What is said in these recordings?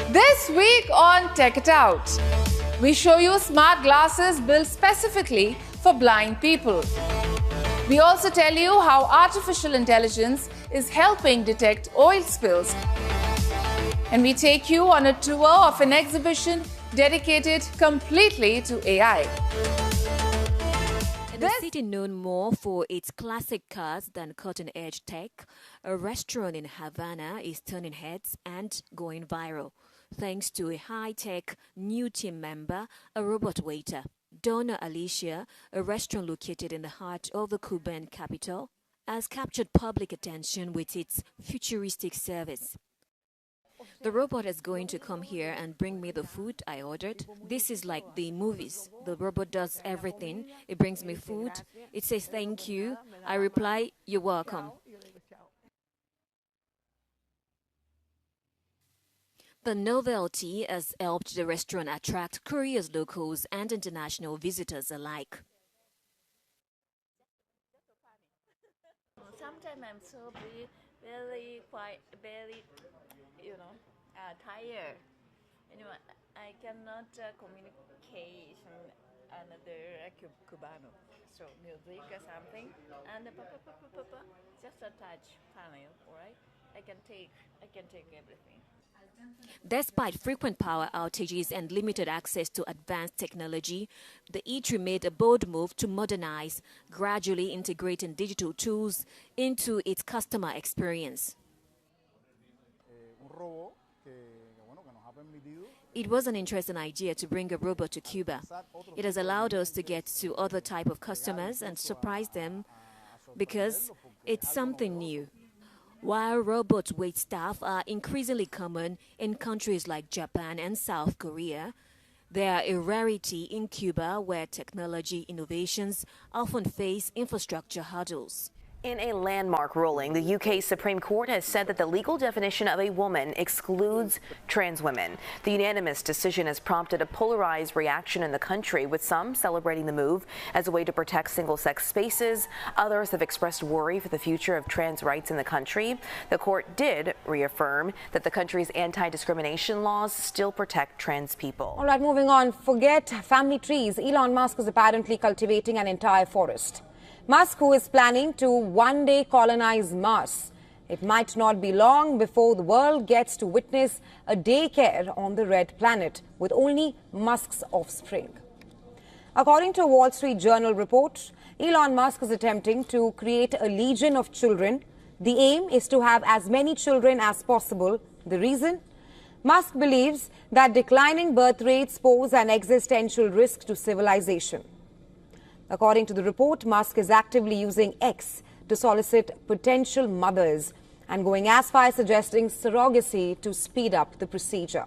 This week on Tech It Out, we show you smart glasses built specifically for blind people. We also tell you how artificial intelligence is helping detect oil spills. And we take you on a tour of an exhibition dedicated completely to AI. In a city known more for its classic cars than cutting-edge tech, a restaurant in Havana is turning heads and going viral, thanks to a high-tech new team member, a robot waiter. Donna Alicia, a restaurant located in the heart of the Cuban capital, has captured public attention with its futuristic service. The robot is going to come here and bring me the food I ordered. This is like the movies. The robot does everything. It brings me food. It says thank you. I reply, you're welcome. The novelty has helped the restaurant attract curious locals and international visitors alike. Sometimes I'm so very tired. I cannot communicate another Cubano. So music or something, and just a touch panel, right? I can take everything. Despite frequent power outages and limited access to advanced technology, the eatery made a bold move to modernize, gradually integrating digital tools into its customer experience. It was an interesting idea to bring a robot to Cuba. It has allowed us to get to other type of customers and surprise them because it's something new. While robot wait staff are increasingly common in countries like Japan and South Korea, they are a rarity in Cuba where technology innovations often face infrastructure hurdles. In a landmark ruling, the UK Supreme Court has said that the legal definition of a woman excludes trans women. The unanimous decision has prompted a polarized reaction in the country, with some celebrating the move as a way to protect single-sex spaces. Others have expressed worry for the future of trans rights in the country. The court did reaffirm that the country's anti-discrimination laws still protect trans people. All right, moving on. Forget family trees. Elon Musk is apparently cultivating an entire forest. Musk, who is planning to one day colonize Mars. It might not be long before the world gets to witness a daycare on the red planet with only Musk's offspring. According to a Wall Street Journal report, Elon Musk is attempting to create a legion of children. The aim is to have as many children as possible. The reason? Musk believes that declining birth rates pose an existential risk to civilization. According to the report, Musk is actively using X to solicit potential mothers and going as far as suggesting surrogacy to speed up the procedure.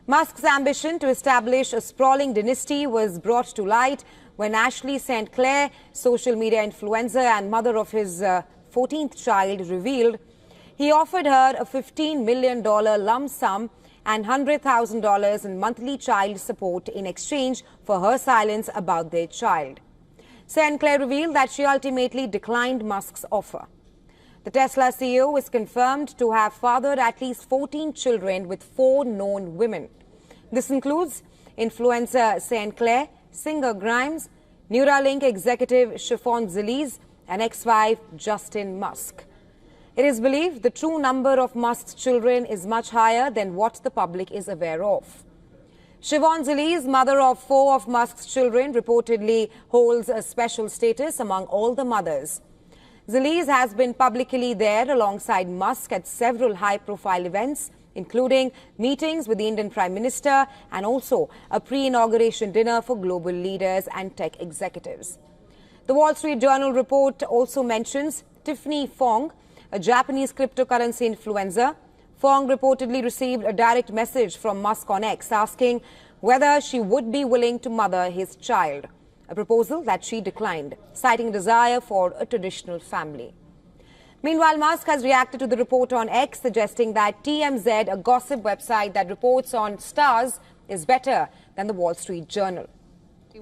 Musk's ambition to establish a sprawling dynasty was brought to light when Ashley St. Clair, social media influencer and mother of his 14th child, revealed he offered her a $15 million lump sum and $100,000 in monthly child support in exchange for her silence about their child. St. Clair revealed that she ultimately declined Musk's offer. The Tesla CEO is confirmed to have fathered at least 14 children with 4 known women. This includes influencer St. Clair, singer Grimes, Neuralink executive Siobhan Zilis, and ex-wife Justin Musk. It is believed the true number of Musk's children is much higher than what the public is aware of. Siobhan Zilis, mother of 4 of Musk's children, reportedly holds a special status among all the mothers. Zilis has been publicly there alongside Musk at several high-profile events, including meetings with the Indian Prime Minister and also a pre-inauguration dinner for global leaders and tech executives. The Wall Street Journal report also mentions Tiffany Fong, a Japanese cryptocurrency influencer. Fong reportedly received a direct message from Musk on X asking whether she would be willing to mother his child, a proposal that she declined, citing a desire for a traditional family. Meanwhile, Musk has reacted to the report on X, suggesting that TMZ, a gossip website that reports on stars, is better than the Wall Street Journal.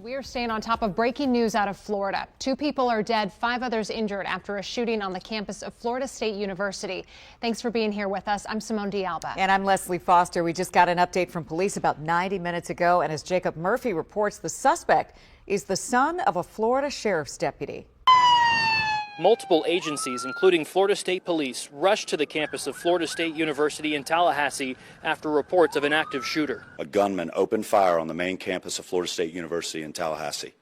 We are staying on top of breaking news out of Florida. 2 people are dead, 5 others injured after a shooting on the campus of Florida State University. Thanks for being here with us. I'm Simone D'Alba. And I'm Leslie Foster. We just got an update from police about 90 minutes ago. And as Jacob Murphy reports, the suspect is the son of a Florida sheriff's deputy. Multiple agencies, including Florida State Police, rushed to the campus of Florida State University in Tallahassee after reports of an active shooter. A gunman opened fire on the main campus of Florida State University in Tallahassee,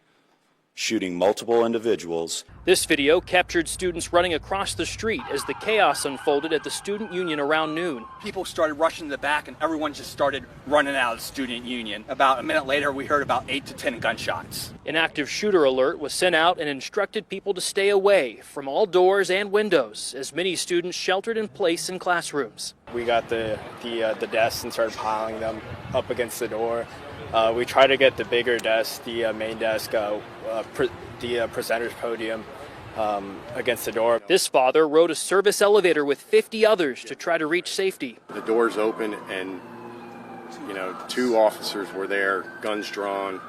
shooting multiple individuals. This video captured students running across the street as the chaos unfolded at the student union around noon. People started rushing to the back and everyone just started running out of the student union. About a minute later, we heard about 8 to 10 gunshots. An active shooter alert was sent out and instructed people to stay away from all doors and windows as many students sheltered in place in classrooms. We got the desks and started piling them up against the door. We try to get the bigger desk, the main desk, the presenter's podium against the door. This father rode a service elevator with 50 others to try to reach safety. The doors open and, 2 officers were there, guns drawn,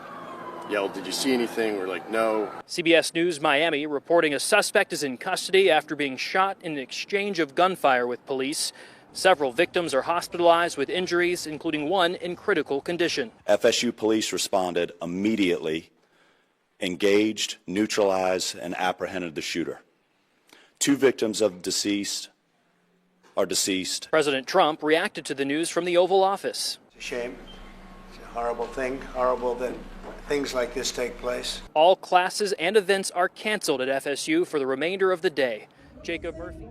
yelled, "Did you see anything?" We're like, "No." CBS News Miami reporting a suspect is in custody after being shot in an exchange of gunfire with police. Several victims are hospitalized with injuries, including one in critical condition. FSU police responded immediately, engaged, neutralized, and apprehended the shooter. 2 victims of deceased are deceased. President Trump reacted to the news from the Oval Office. It's a shame. It's a horrible thing. Horrible that things like this take place. All classes and events are canceled at FSU for the remainder of the day. Jacob Murphy.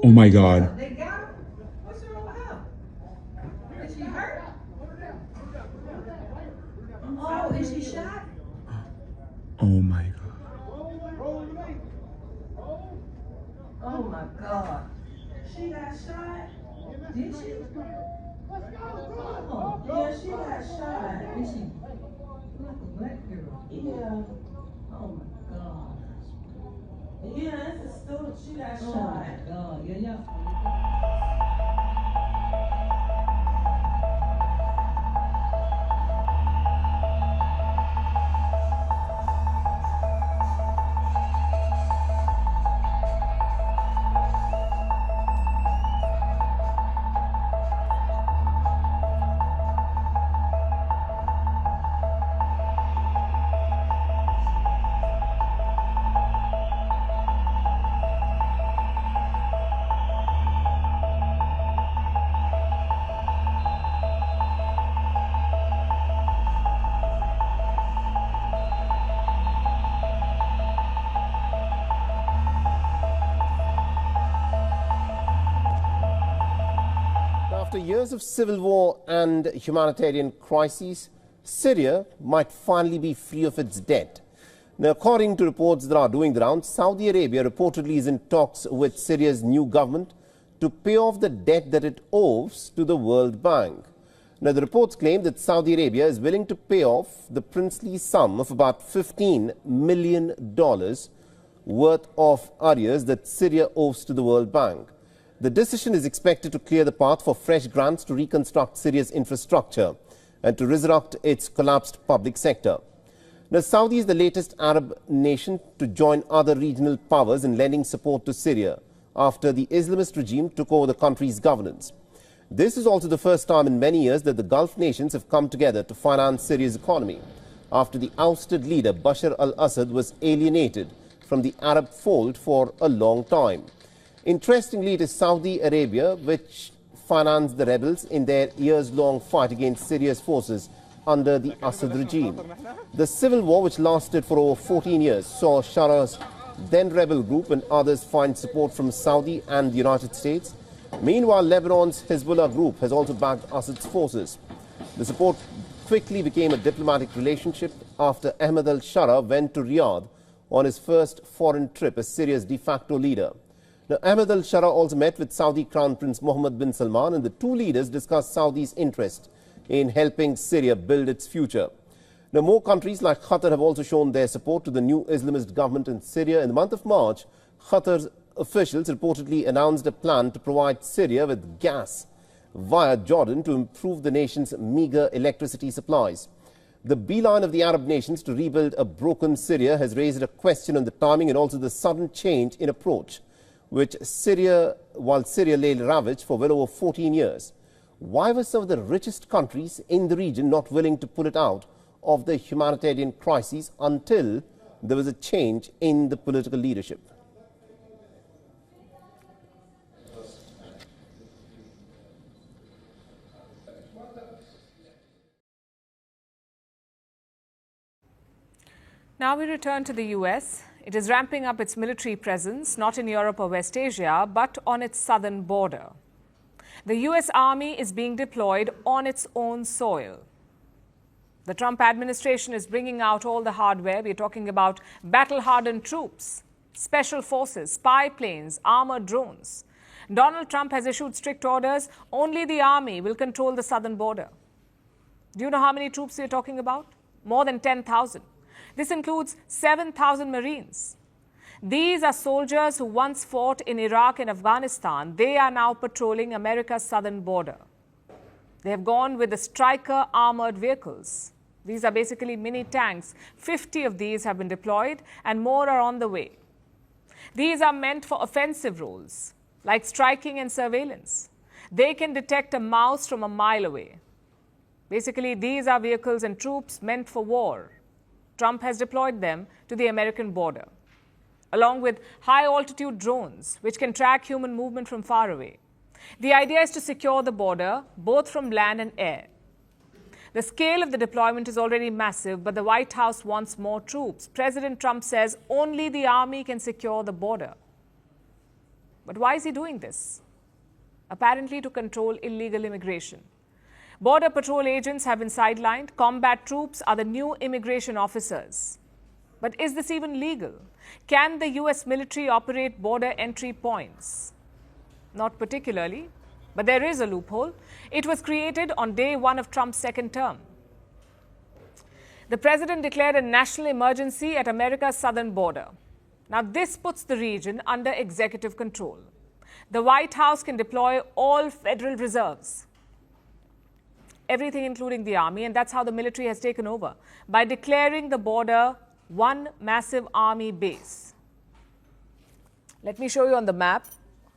Oh my God. They got her? What's wrong with her? Is she hurt? Oh, is she shot? Oh my God. Oh my God. She got shot? Did she? Oh, yeah, she got shot. Is she like a black girl? Yeah. Oh my God. Yeah, that's a student. She got shot. Oh my God. Yeah. After years of civil war and humanitarian crises, Syria might finally be free of its debt. Now, according to reports that are doing the rounds, Saudi Arabia reportedly is in talks with Syria's new government to pay off the debt that it owes to the World Bank. Now, the reports claim that Saudi Arabia is willing to pay off the princely sum of about $15 million worth of arrears that Syria owes to the World Bank. The decision is expected to clear the path for fresh grants to reconstruct Syria's infrastructure and to resurrect its collapsed public sector. Now, Saudi is the latest Arab nation to join other regional powers in lending support to Syria after the Islamist regime took over the country's governance. This is also the first time in many years that the Gulf nations have come together to finance Syria's economy after the ousted leader Bashar al-Assad was alienated from the Arab fold for a long time. Interestingly, it is Saudi Arabia which financed the rebels in their years-long fight against Syria's forces under the Assad regime. The civil war, which lasted for over 14 years, saw Shara's then rebel group and others find support from Saudi and the United States. Meanwhile, Lebanon's Hezbollah group has also backed Assad's forces. The support quickly became a diplomatic relationship after Ahmed al-Shara went to Riyadh on his first foreign trip as Syria's de facto leader. Now, Ahmed al-Shara also met with Saudi Crown Prince Mohammed bin Salman, and the two leaders discussed Saudi's interest in helping Syria build its future. Now, more countries like Qatar have also shown their support to the new Islamist government in Syria. In the month of March, Qatar's officials reportedly announced a plan to provide Syria with gas via Jordan to improve the nation's meager electricity supplies. The beeline of the Arab nations to rebuild a broken Syria has raised a question on the timing and also the sudden change in approach, while Syria lay ravaged for well over 14 years. Why were some of the richest countries in the region not willing to pull it out of the humanitarian crisis until there was a change in the political leadership? Now we return to the US. It is ramping up its military presence, not in Europe or West Asia, but on its southern border. The US Army is being deployed on its own soil. The Trump administration is bringing out all the hardware. We're talking about battle-hardened troops, special forces, spy planes, armored drones. Donald Trump has issued strict orders. Only the Army will control the southern border. Do you know how many troops we're talking about? More than 10,000. This includes 7,000 Marines. These are soldiers who once fought in Iraq and Afghanistan. They are now patrolling America's southern border. They have gone with the Stryker armored vehicles. These are basically mini tanks. 50 of these have been deployed and more are on the way. These are meant for offensive roles, like striking and surveillance. They can detect a mouse from a mile away. Basically, these are vehicles and troops meant for war. Trump has deployed them to the American border, along with high-altitude drones, which can track human movement from far away. The idea is to secure the border, both from land and air. The scale of the deployment is already massive, but the White House wants more troops. President Trump says only the Army can secure the border. But why is he doing this? Apparently to control illegal immigration. Border Patrol agents have been sidelined. Combat troops are the new immigration officers. But is this even legal? Can the US military operate border entry points? Not particularly, but there is a loophole. It was created on day one of Trump's second term. The president declared a national emergency at America's southern border. Now, this puts the region under executive control. The White House can deploy all federal reserves, everything including the Army, and that's how the military has taken over, by declaring the border one massive Army base. Let me show you on the map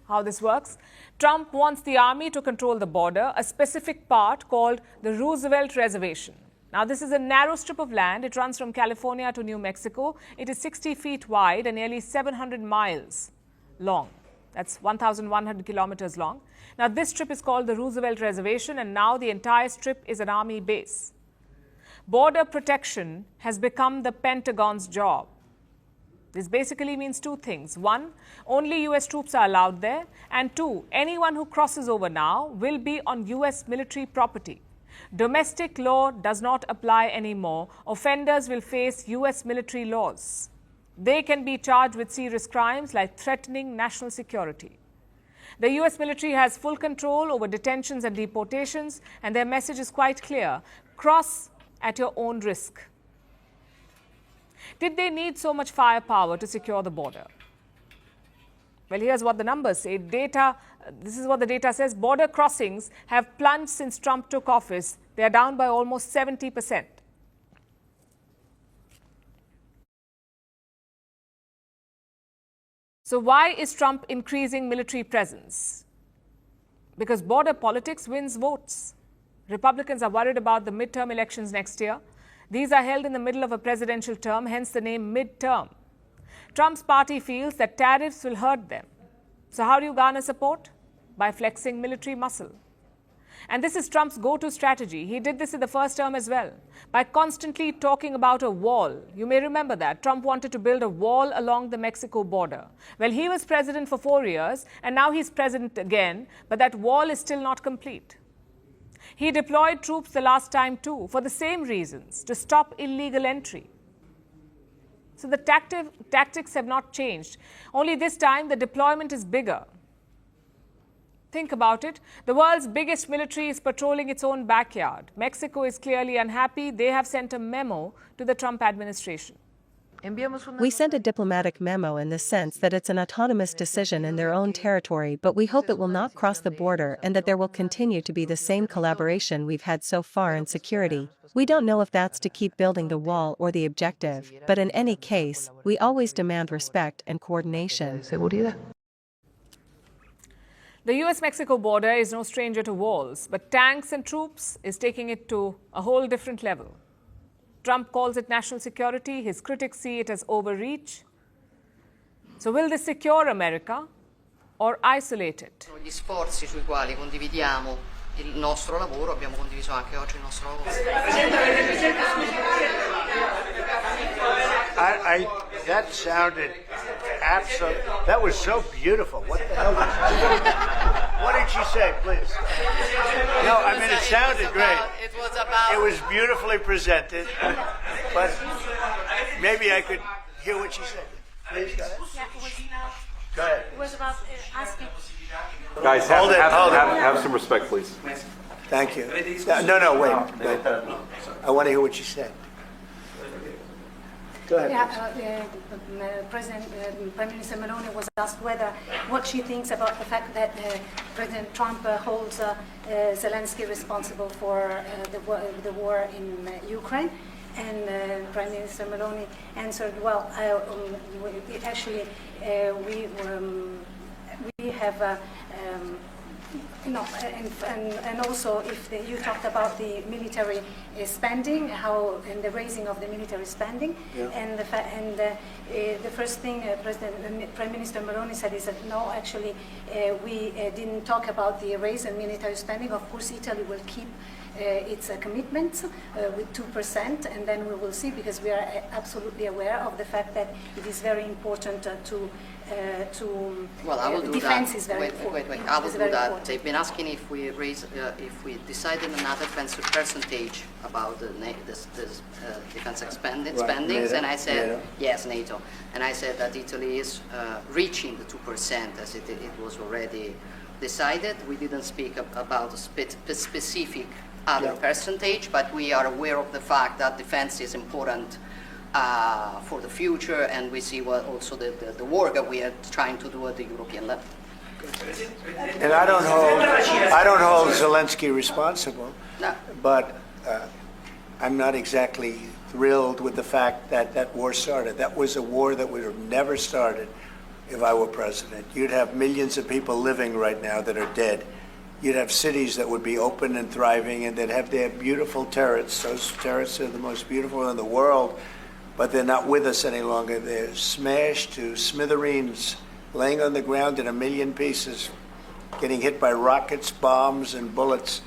how this works. Trump wants the Army to control the border, a specific part called the Roosevelt Reservation. Now, this is a narrow strip of land. It runs from California to New Mexico. It is 60 feet wide and nearly 700 miles long. That's 1,100 kilometers long. Now, this strip is called the Roosevelt Reservation, and now the entire strip is an Army base. Border protection has become the Pentagon's job. This basically means two things. One, only US troops are allowed there. And two, anyone who crosses over now will be on US military property. Domestic law does not apply anymore. Offenders will face US military laws. They can be charged with serious crimes like threatening national security. The US military has full control over detentions and deportations, and their message is quite clear: cross at your own risk. Did they need so much firepower to secure the border? Well, here's what the numbers say. This is what the data says. Border crossings have plunged since Trump took office. They are down by almost 70%. So why is Trump increasing military presence? Because border politics wins votes. Republicans are worried about the midterm elections next year. These are held in the middle of a presidential term, hence the name midterm. Trump's party feels that tariffs will hurt them. So how do you garner support? By flexing military muscle. And this is Trump's go-to strategy. He did this in the first term as well, by constantly talking about a wall. You may remember that. Trump wanted to build a wall along the Mexico border. Well, he was president for 4 years, and now he's president again, but that wall is still not complete. He deployed troops the last time too, for the same reasons, to stop illegal entry. So the tactics have not changed. Only this time the deployment is bigger. Think about it. The world's biggest military is patrolling its own backyard. Mexico is clearly unhappy. They have sent a memo to the Trump administration. We sent a diplomatic memo in the sense that it's an autonomous decision in their own territory, but we hope it will not cross the border and that there will continue to be the same collaboration we've had so far in security. We don't know if that's to keep building the wall or the objective, but in any case, we always demand respect and coordination. The US-Mexico border is no stranger to walls, but tanks and troops is taking it to a whole different level. Trump calls it national security. His critics see it as overreach. So will this secure America or isolate it? Gli sforzi sui quali condividiamo il nostro lavoro, abbiamo condiviso anche oggi il nostro lavoro. That sounded absolutely. That was so beautiful. What the hell did she say? What did she say, please? No, I mean, it sounded great. It was about. It was beautifully presented, but maybe I could hear what she said. Please, go ahead. Go ahead. It was about asking. Guys, have some respect, please. Thank you. No, wait. I want to hear what she said. Go ahead. Prime Minister Meloni was asked what she thinks about the fact that President Trump holds Zelensky responsible for the war in Ukraine. And Prime Minister Meloni answered, well, actually, we have and also if you talked about the military spending, how and the raising of the military spending, and the first thing Prime Minister Meloni said is that no, actually we didn't talk about the raise in military spending. Of course, Italy will keep its commitments with 2%, and then we will see, because we are absolutely aware of the fact that it is very important well, I will do defense that. is very important. Wait. I will do that. Important. They've been asking if we decided another percentage about the defense spendings, and I said NATO. Yes, NATO, and I said that Italy is reaching the 2% as it was already decided. We didn't speak about a specific other percentage, but we are aware of the fact that defense is important for the future, and we see what also the work that we are trying to do at the European level. And I don't hold Zelensky responsible, but I'm not exactly thrilled with the fact that that war started. That was a war that would have never started if I were president. You'd have millions of people living right now that are dead. You'd have cities that would be open and thriving, and they'd have their beautiful turrets. Those turrets are the most beautiful in the world, but they're not with us any longer. They're smashed to smithereens, laying on the ground in a million pieces, getting hit by rockets, bombs, and bullets.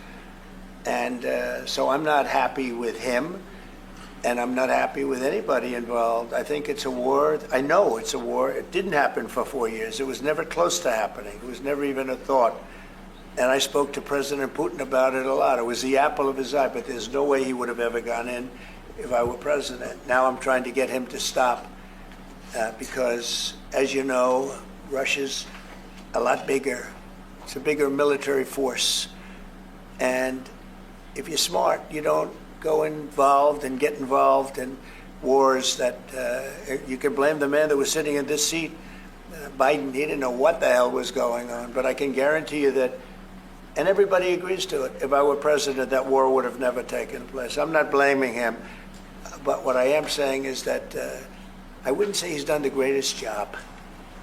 And so I'm not happy with him, and I'm not happy with anybody involved. I think it's a war. I know it's a war. It didn't happen for 4 years. It was never close to happening. It was never even a thought. And I spoke to President Putin about it a lot. It was the apple of his eye, but there's no way he would have ever gone in if I were president. Now I'm trying to get him to stop because, as you know, Russia's a lot bigger. It's a bigger military force. And if you're smart, you don't go involved and get involved in wars that you can blame the man that was sitting in this seat, Biden. He didn't know what the hell was going on. But I can guarantee you that, and everybody agrees to it, if I were president, that war would have never taken place. I'm not blaming him. But what I am saying is that I wouldn't say he's done the greatest job.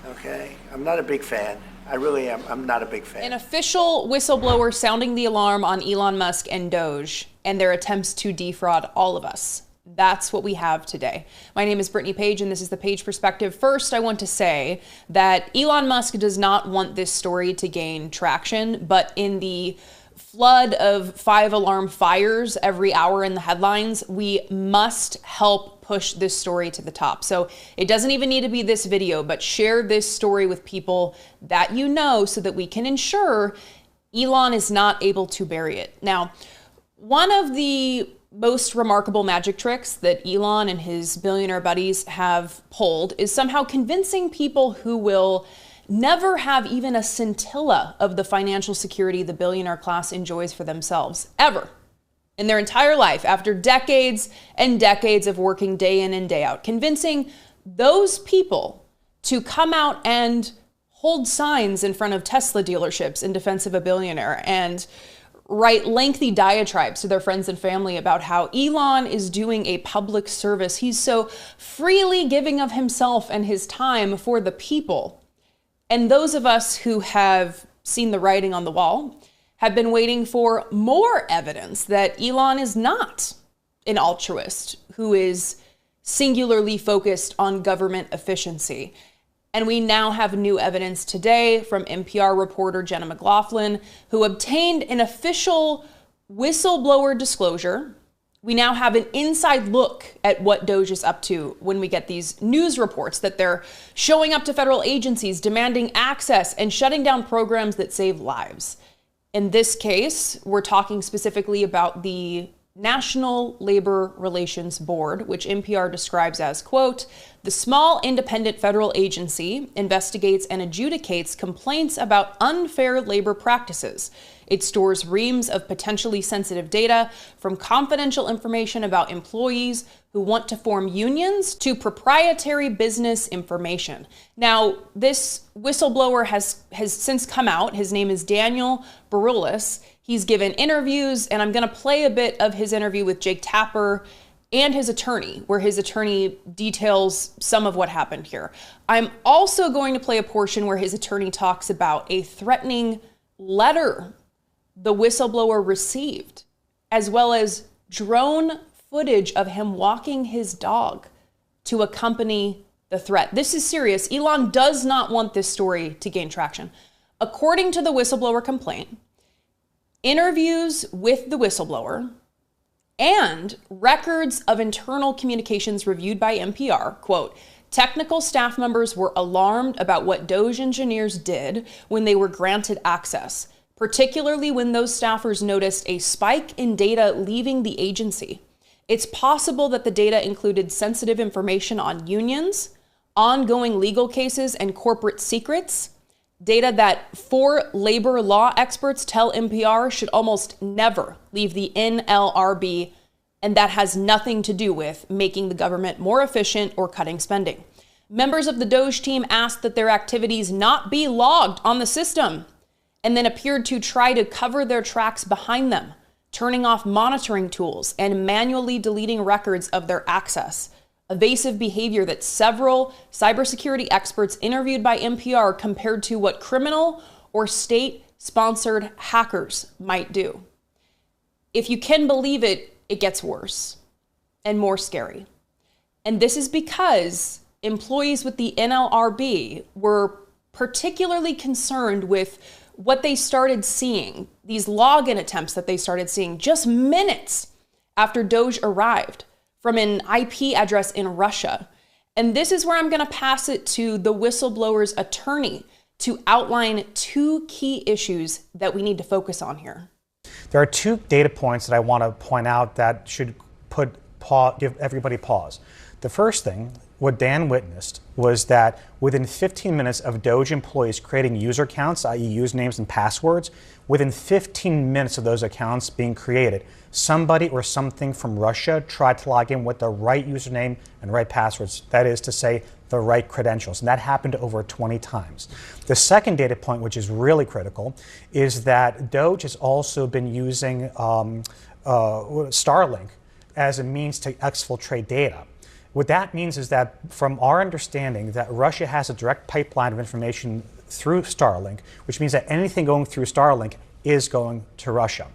Okay? I'm not a big fan. I really am. I'm not a big fan. An official whistleblower sounding the alarm on Elon Musk and Doge and their attempts to defraud all of us. That's what we have today. My name is Brittany Page, and this is the Page Perspective. First, I want to say that Elon Musk does not want this story to gain traction, but in the flood of 5-alarm fires every hour in the headlines, we must help push this story to the top. So it doesn't even need to be this video, but share this story with people that you know so that we can ensure Elon is not able to bury it. Now, one of the most remarkable magic tricks that Elon and his billionaire buddies have pulled is somehow convincing people who will never have even a scintilla of the financial security the billionaire class enjoys for themselves, ever, in their entire life after decades and decades of working day in and day out, convincing those people to come out and hold signs in front of Tesla dealerships in defense of a billionaire and write lengthy diatribes to their friends and family about how Elon is doing a public service. He's so freely giving of himself and his time for the people. And those of us who have seen the writing on the wall have been waiting for more evidence that Elon is not an altruist who is singularly focused on government efficiency. And we now have new evidence today from NPR reporter Jenna McLaughlin, who obtained an official whistleblower disclosure. We now have an inside look at what Doge is up to when we get these news reports that they're showing up to federal agencies, demanding access and shutting down programs that save lives. In this case, we're talking specifically about the National Labor Relations Board, which NPR describes as, quote, the small independent federal agency investigates and adjudicates complaints about unfair labor practices. It stores reams of potentially sensitive data, from confidential information about employees who want to form unions to proprietary business information. Now, this whistleblower has since come out. His name is Daniel Baroulis. He's given interviews, and I'm going to play a bit of his interview with Jake Tapper and his attorney, where his attorney details some of what happened here. I'm also going to play a portion where his attorney talks about a threatening letter the whistleblower received, as well as drone footage of him walking his dog to accompany the threat. This is serious. Elon does not want this story to gain traction. According to the whistleblower complaint, interviews with the whistleblower and records of internal communications reviewed by NPR, quote, technical staff members were alarmed about what Doge engineers did when they were granted access, particularly when those staffers noticed a spike in data leaving the agency. It's possible that the data included sensitive information on unions, ongoing legal cases, and corporate secrets, data that 4 labor law experts tell NPR should almost never leave the NLRB, and that has nothing to do with making the government more efficient or cutting spending. Members of the Doge team asked that their activities not be logged on the system, and then appeared to try to cover their tracks behind them, turning off monitoring tools and manually deleting records of their access. Evasive behavior that several cybersecurity experts interviewed by NPR compared to what criminal or state-sponsored hackers might do. If you can believe it, it gets worse and more scary. And this is because employees with the NLRB were particularly concerned with what they started seeing, these login attempts that they started seeing just minutes after Doge arrived from an IP address in Russia. And this is where I'm going to pass it to the whistleblower's attorney to outline 2 key issues that we need to focus on here. There are 2 data points that I want to point out that should give everybody pause. The first thing, what Dan witnessed, was that within 15 minutes of Doge employees creating user accounts, i.e. usernames and passwords, within 15 minutes of those accounts being created, somebody or something from Russia tried to log in with the right username and right passwords, that is to say, the right credentials. And that happened over 20 times. The second data point, which is really critical, is that Doge has also been using Starlink as a means to exfiltrate data. What that means is that, from our understanding, that Russia has a direct pipeline of information through Starlink, which means that anything going through Starlink is going to Russia.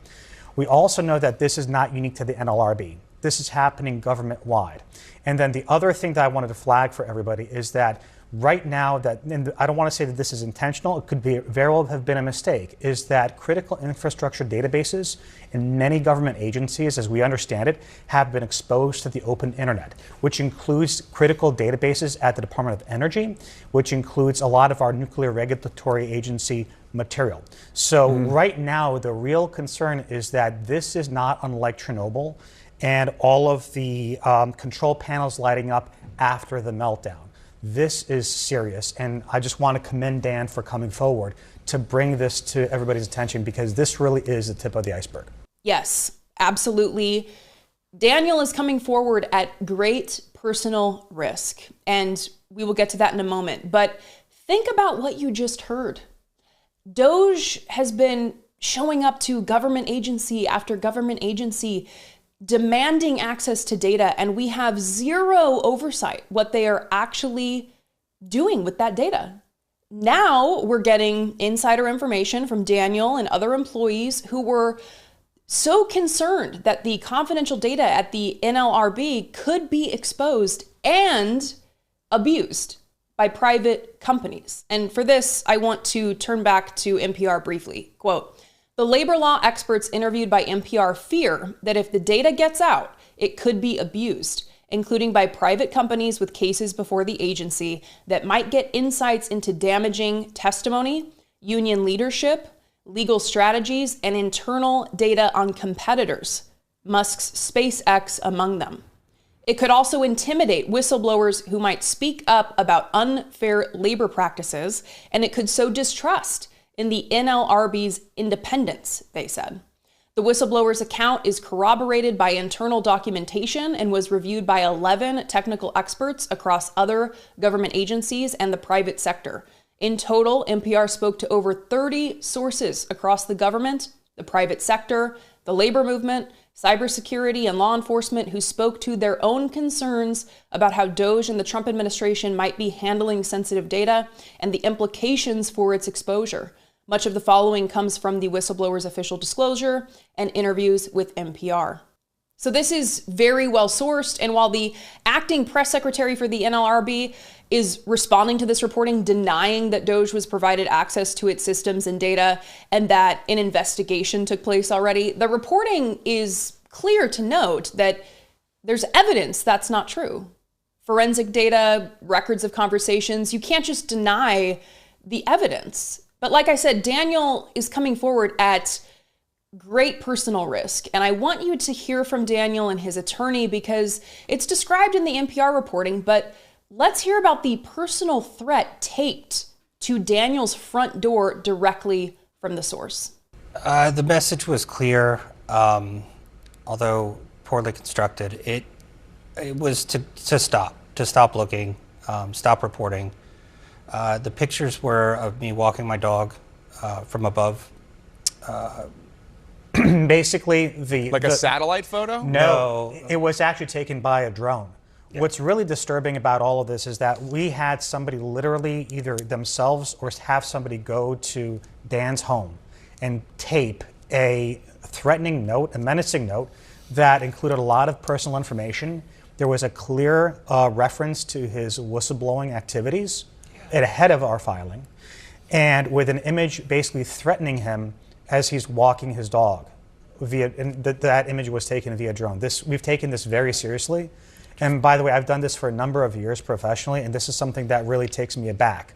We also know that this is not unique to the NLRB. This is happening government-wide. And then the other thing that I wanted to flag for everybody is that right now, and I don't want to say that this is intentional, it could very well have been a mistake, is that critical infrastructure databases in many government agencies, as we understand it, have been exposed to the open internet, which includes critical databases at the Department of Energy, which includes a lot of our nuclear regulatory agency material. So right now, the real concern is that this is not unlike Chernobyl and all of the control panels lighting up after the meltdown. This is serious, and I just want to commend Dan for coming forward to bring this to everybody's attention, because this really is the tip of the iceberg. Yes, absolutely. Daniel is coming forward at great personal risk, and we will get to that in a moment. But think about what you just heard. DOJ has been showing up to government agency after government agency, demanding access to data, and we have zero oversight what they are actually doing with that data. Now we're getting insider information from Daniel and other employees who were so concerned that the confidential data at the NLRB could be exposed and abused by private companies. And for this, I want to turn back to NPR briefly. Quote, "The labor law experts interviewed by NPR fear that if the data gets out, it could be abused, including by private companies with cases before the agency that might get insights into damaging testimony, union leadership, legal strategies, and internal data on competitors, Musk's SpaceX among them. It could also intimidate whistleblowers who might speak up about unfair labor practices, and it could sow distrust in the NLRB's independence," they said. The whistleblower's account is corroborated by internal documentation and was reviewed by 11 technical experts across other government agencies and the private sector. In total, NPR spoke to over 30 sources across the government, the private sector, the labor movement, cybersecurity, and law enforcement who spoke to their own concerns about how DOJ and the Trump administration might be handling sensitive data and the implications for its exposure. Much of the following comes from the whistleblower's official disclosure and interviews with NPR. So this is very well sourced, and while the acting press secretary for the NLRB is responding to this reporting, denying that DOJ was provided access to its systems and data and that an investigation took place already, the reporting is clear to note that there's evidence that's not true. Forensic data, records of conversations, you can't just deny the evidence. But like I said, Daniel is coming forward at great personal risk. And I want you to hear from Daniel and his attorney because it's described in the NPR reporting, but let's hear about the personal threat taped to Daniel's front door directly from the source. The message was clear, although poorly constructed. It was to stop looking, stop reporting. The pictures were of me walking my dog from above. Basically, a satellite photo? No, it was actually taken by a drone. Yeah. What's really disturbing about all of this is that we had somebody literally either themselves or have somebody go to Dan's home and tape a threatening note, a menacing note that included a lot of personal information. There was a clear reference to his whistleblowing activities ahead of our filing, and with an image basically threatening him as he's walking his dog. That image was taken via drone. We've taken this very seriously. And by the way, I've done this for a number of years professionally, and this is something that really takes me aback.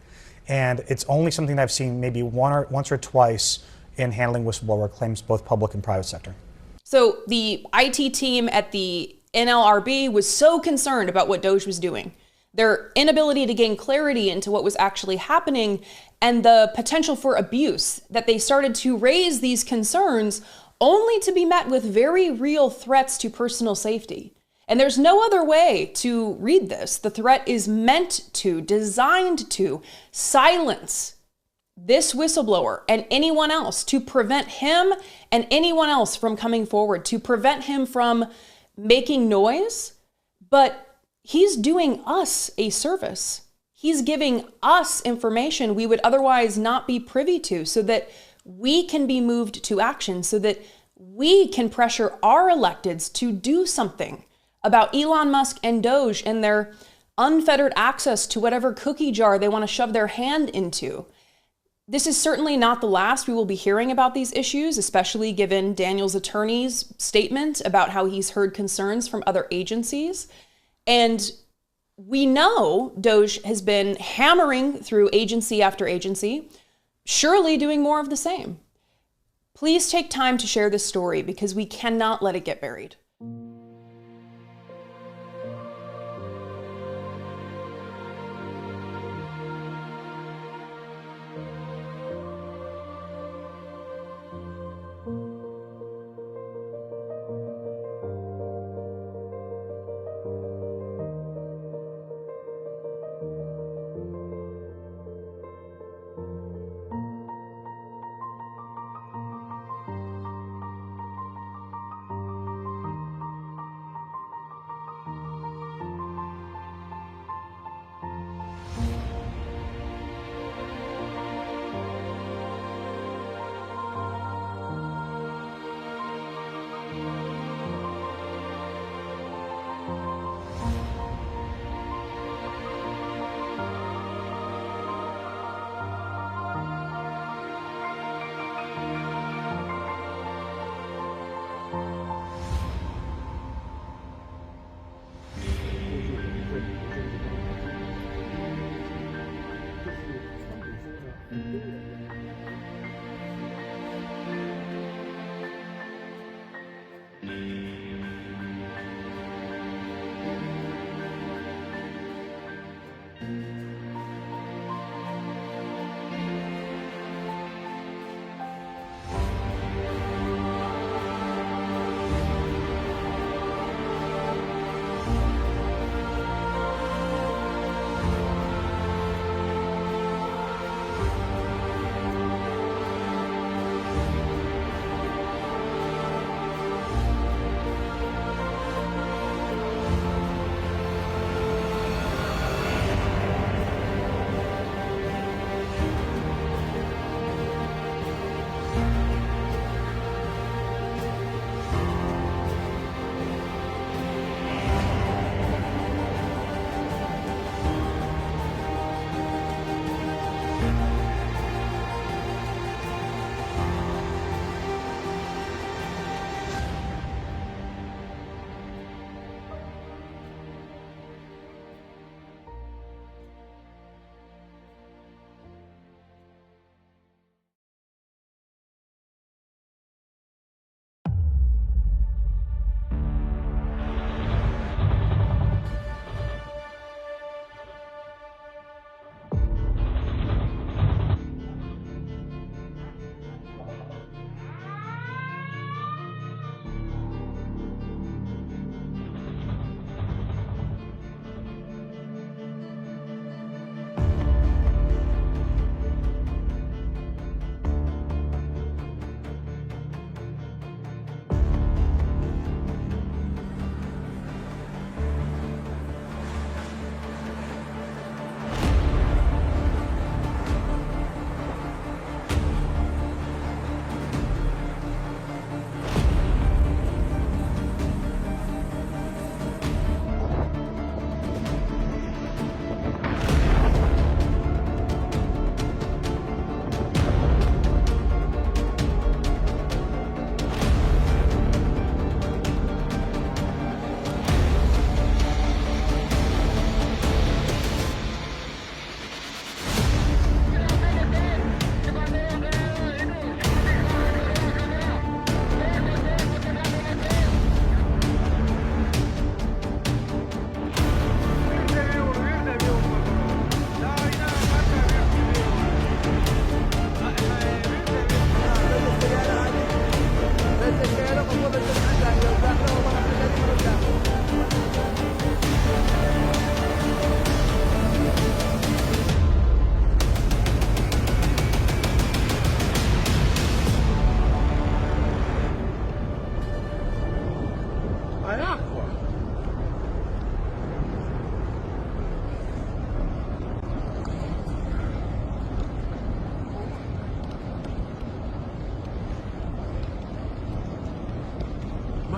And it's only something that I've seen maybe once or twice in handling whistleblower claims, both public and private sector. So the IT team at the NLRB was so concerned about what DOJ was doing, their inability to gain clarity into what was actually happening, and the potential for abuse, that they started to raise these concerns only to be met with very real threats to personal safety. And there's no other way to read this. The threat is designed to silence this whistleblower and anyone else, to prevent him and anyone else from coming forward, to prevent him from making noise. But he's doing us a service. He's giving us information we would otherwise not be privy to so that we can be moved to action, so that we can pressure our electeds to do something about Elon Musk and DOJ and their unfettered access to whatever cookie jar they want to shove their hand into. This is certainly not the last we will be hearing about these issues, especially given Daniel's attorney's statement about how he's heard concerns from other agencies. And we know DOJ has been hammering through agency after agency, surely doing more of the same. Please take time to share this story because we cannot let it get buried.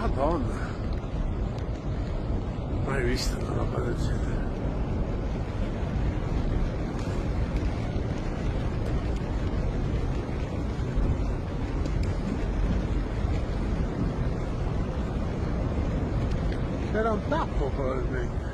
Madonna. Mai vista una roba del genere. Era un tappo probabilmente.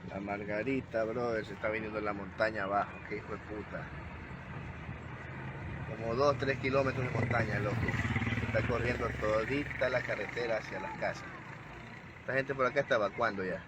La Margarita, brother, se está viniendo en la montaña abajo, qué hijo de puta. Como 2-3 kilómetros de montaña, loco. Está corriendo todita la carretera hacia las casas. Esta gente por acá está evacuando ya.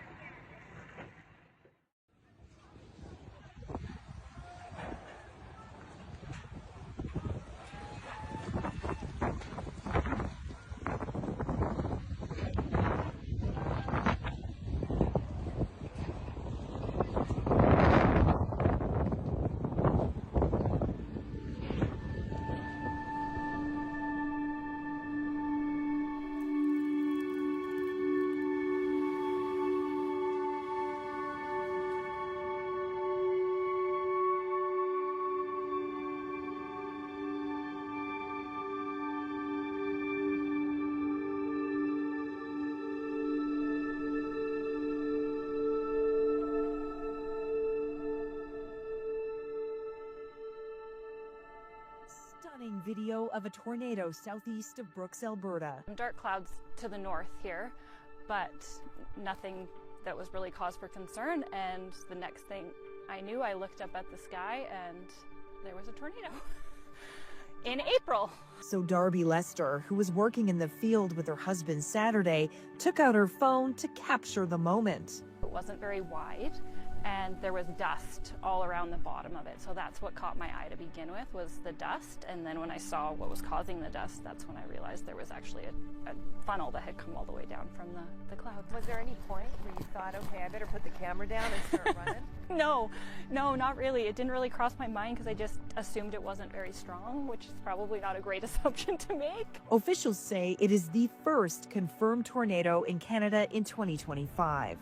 Stunning video of a tornado southeast of Brooks, Alberta. Dark clouds to the north here, but nothing that was really cause for concern. And the next thing I knew, I looked up at the sky and there was a tornado in April. So Darby Lester, who was working in the field with her husband Saturday, took out her phone to capture the moment. It wasn't very wide, and there was dust all around the bottom of it. So that's what caught my eye to begin with, was the dust. And then when I saw what was causing the dust, that's when I realized there was actually a funnel that had come all the way down from the clouds. Was there any point where you thought, okay, I better put the camera down and start running? No, not really. It didn't really cross my mind because I just assumed it wasn't very strong, which is probably not a great assumption to make. Officials say it is the first confirmed tornado in Canada in 2025.